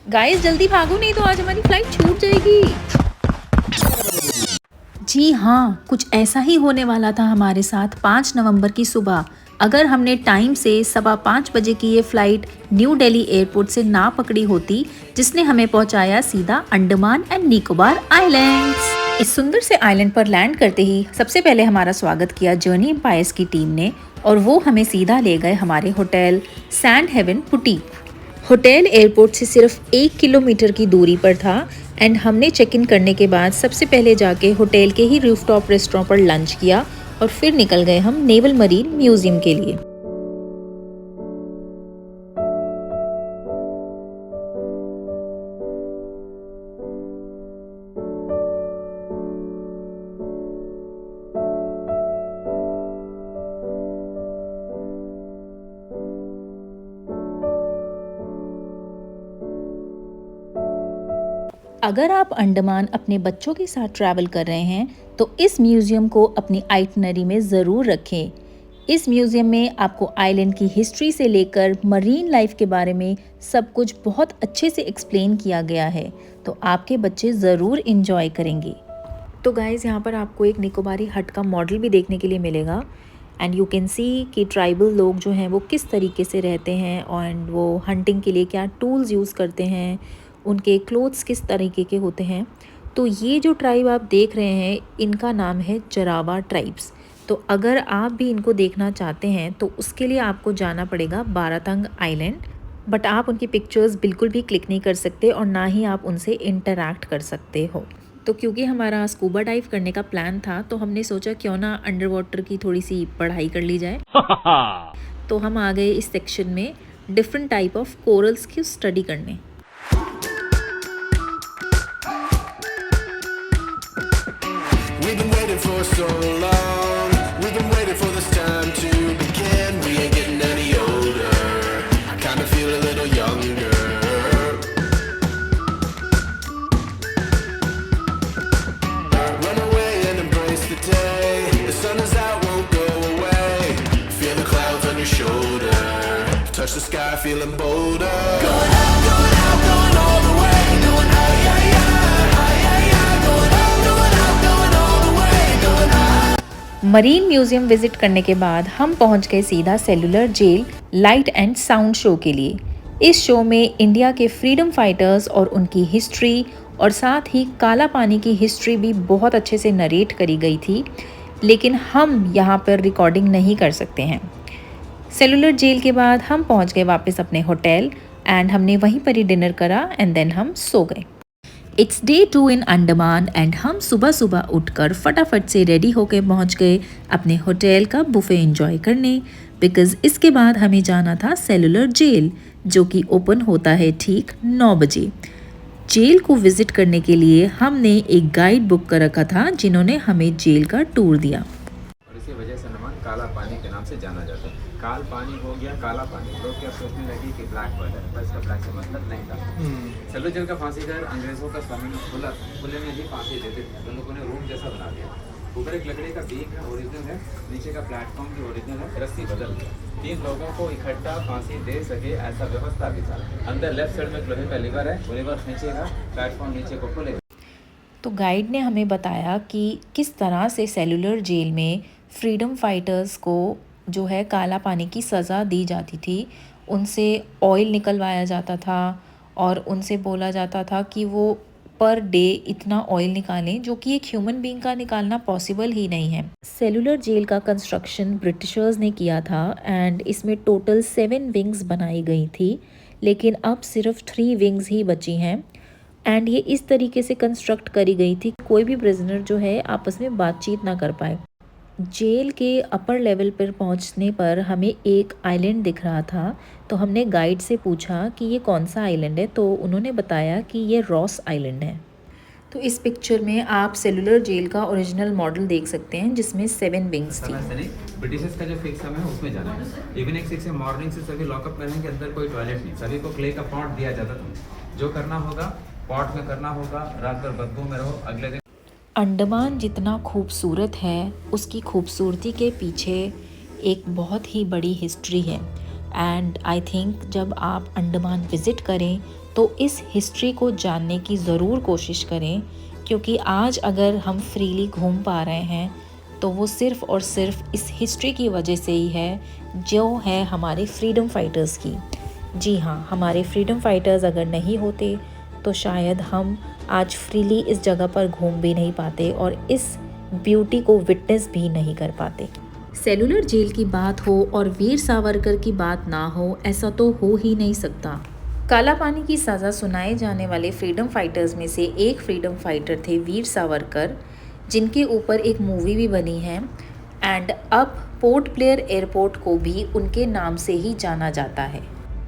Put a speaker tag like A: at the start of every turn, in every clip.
A: Guys जल्दी भागो, नहीं तो आज हमारी फ्लाइट छूट जाएगी। जी हाँ, कुछ ऐसा ही होने वाला था हमारे साथ 5 नवंबर की सुबह। अगर हमने टाइम से 5:15 बजे की ये फ्लाइट न्यू दिल्ली एयरपोर्ट से ना पकड़ी होती, जिसने हमें पहुंचाया सीधा अंडमान एंड निकोबार आइलैंड्स। इस सुंदर से आइलैंड पर लैंड करते ही सबसे पहले हमारा स्वागत किया जर्नी एम्पायर्स की टीम ने, और वो हमें सीधा ले गए हमारे hotel Sand Haven Boutique. Hotel airport से सिर्फ 1 किलोमीटर की दूरी पर था एंड हमने चेक इन करने के बाद सबसे पहले जाके होटल के ही रूफटॉप रेस्टोरेंट पर लंच किया और फिर निकल गए हम नेवल मरीन म्यूजियम के लिए। अगर आप अंडमान अपने बच्चों के साथ ट्रैवल कर रहे हैं तो इस म्यूज़ियम को अपनी आइटनरी में ज़रूर रखें। इस म्यूज़ियम में आपको आइलैंड की हिस्ट्री से लेकर मरीन लाइफ के बारे में सब कुछ बहुत अच्छे से एक्सप्लेन किया गया है, तो आपके बच्चे ज़रूर इंजॉय करेंगे। तो गाइज़, यहाँ पर आपको एक निकोबारी हट का मॉडल भी देखने के लिए मिलेगा एंड यू कैन सी कि ट्राइबल लोग जो हैं वो किस तरीके से रहते हैं एंड वो हंटिंग के लिए क्या टूल्स यूज़ करते हैं, उनके क्लोथ्स किस तरीके के होते हैं। तो ये जो ट्राइब आप देख रहे हैं इनका नाम है जरावा ट्राइब्स। तो अगर आप भी इनको देखना चाहते हैं तो उसके लिए आपको जाना पड़ेगा बारातंग आइलैंड, बट आप उनकी पिक्चर्स बिल्कुल भी क्लिक नहीं कर सकते और ना ही आप उनसे इंटरैक्ट कर सकते हो। तो क्योंकि हमारा स्कूबा डाइव करने का प्लान था तो हमने सोचा क्यों ना अंडर वाटर की थोड़ी सी पढ़ाई कर ली जाए। तो हम आ गए इस सेक्शन में डिफरेंट टाइप ऑफ कोरल्स की स्टडी करने।
B: We've been waiting for so long. We've been waiting for this time to begin. We ain't getting any older. I kinda feel a little younger. Run away and embrace the day. The sun is out, won't go away. Feel the clouds on your shoulder. Touch the sky, feeling bolder. Going out, going all the way. Going out, yeah, yeah.
A: Marine museum visit करने के बाद हम पहुंच गए सीधा Cellular Jail light and sound show के लिए। इस शो में इंडिया के फ्रीडम फाइटर्स और उनकी हिस्ट्री और साथ ही काला पानी की हिस्ट्री भी बहुत अच्छे से नरेट करी गई थी, लेकिन हम यहाँ पर रिकॉर्डिंग नहीं कर सकते हैं। सेलुलर जेल के बाद हम पहुँच गए वापस अपने होटल एंड हमने वहीं पर ही डिनर करा एंड देन हम सो गए। It's day 2 in Andaman and हम सुबह सुबह उठकर फटाफट से रेडी होकर पहुंच गए अपने होटल का बुफे एंजॉय करने, बिकॉज़ इसके बाद हमें जाना था सेलुलर जेल जो कि ओपन होता है ठीक 9 बजे। जेल को विज़िट करने के लिए हमने एक गाइड बुक कर रखा था जिन्होंने हमें जेल का टूर दिया।
C: और इसी वजह से अंडमान काला पानी के नाम से जाना जाता है। काल पानी हो गया काला पानी, लोग क्या सोचने लगे कि ब्लैक वाटर है, पर इसका ब्लैक से मतलब नहीं था। सेलुलर जेल का फांसी घर अंग्रेजों का स्वामी खुले में ही फांसी देते थे, तो लोगों ने रूम जैसा बना दिया। ऊपर एक लकड़ी का बीक है, ओरिजिनल है, नीचे का प्लेटफॉर्म भी ओरिजिनल है, रस्सी बदल दिया। 3 लोगों को इकट्ठा फांसी दे सके ऐसा व्यवस्था भी था। अंदर लेफ्ट साइड में लोहे का लीवर है, वो लीवर खींचेगा, प्लेटफॉर्म नीचे को खुलेगा।
A: तो गाइड ने हमें बताया कि किस तरह से सेलुलर जेल में फ्रीडम फाइटर्स को जो है काला पानी की सज़ा दी जाती थी। उनसे ऑयल निकलवाया जाता था और उनसे बोला जाता था कि वो पर डे इतना ऑयल निकालें, जो कि एक ह्यूमन बीइंग का निकालना पॉसिबल ही नहीं है। सेलुलर जेल का कंस्ट्रक्शन ब्रिटिशर्स ने किया था एंड इसमें टोटल 7 विंग्स बनाई गई थी, लेकिन अब सिर्फ 3 विंग्स ही बची हैं एंड ये इस तरीके से कंस्ट्रक्ट करी गई थी कि कोई भी प्रिजनर जो है आपस में बातचीत ना कर पाए। जेल के अपर लेवल पर पहुंचने पर हमें एक आइलैंड दिख रहा था, तो हमने गाइड से पूछा कि ये कौन सा आइलैंड है, तो उन्होंने बताया कि ये रॉस आइलैंड है। तो इस पिक्चर में आप सेलुलर जेल का ओरिजिनल मॉडल देख सकते हैं जिसमें 7 विंग्स थी।
C: ब्रिटिशर्स का जो फिक्स समय है उसमें जाना है। इवनिंग 6 से मॉर्निंग से सभी लॉकअप में रहेंगे, अंदर कोई टॉयलेट नहीं, सभी को क्ले का पॉट दिया जाता था। जो करना होगा पॉट में करना होगा, रात भर बदबू में रहो, अगले दिन।
A: अंडमान जितना खूबसूरत है उसकी खूबसूरती के पीछे एक बहुत ही बड़ी हिस्ट्री है एंड आई थिंक जब आप अंडमान विज़िट करें तो इस हिस्ट्री को जानने की ज़रूर कोशिश करें, क्योंकि आज अगर हम फ्रीली घूम पा रहे हैं तो वो सिर्फ़ और सिर्फ इस हिस्ट्री की वजह से ही है, जो है हमारे फ्रीडम फाइटर्स की। जी हाँ, हमारे फ्रीडम फाइटर्स अगर नहीं होते तो शायद हम आज फ्रीली इस जगह पर घूम भी नहीं पाते और इस ब्यूटी को विटनेस भी नहीं कर पाते। सेलुलर जेल की बात हो और वीर सावरकर की बात ना हो, ऐसा तो हो ही नहीं सकता। काला पानी की सज़ा सुनाए जाने वाले फ्रीडम फाइटर्स में से एक फ्रीडम फाइटर थे वीर सावरकर, जिनके ऊपर एक मूवी भी बनी है एंड अब पोर्ट ब्लेयर एयरपोर्ट को भी उनके नाम से ही जाना जाता है।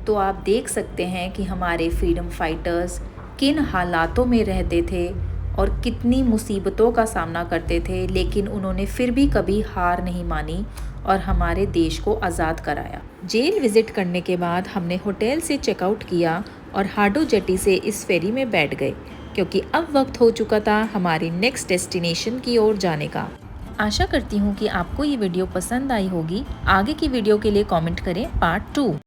A: तो आप देख सकते हैं कि हमारे फ्रीडम फाइटर्स किन हालातों में रहते थे और कितनी मुसीबतों का सामना करते थे, लेकिन उन्होंने फिर भी कभी हार नहीं मानी और हमारे देश को आज़ाद कराया। जेल विज़िट करने के बाद हमने होटल से चेकआउट किया और हाडो जेटी से इस फेरी में बैठ गए, क्योंकि अब वक्त हो चुका था हमारे नेक्स्ट डेस्टिनेशन की ओर जाने का। आशा करती हूँ कि आपको ये वीडियो पसंद आई होगी। आगे की वीडियो के लिए कमेंट करें पार्ट 2।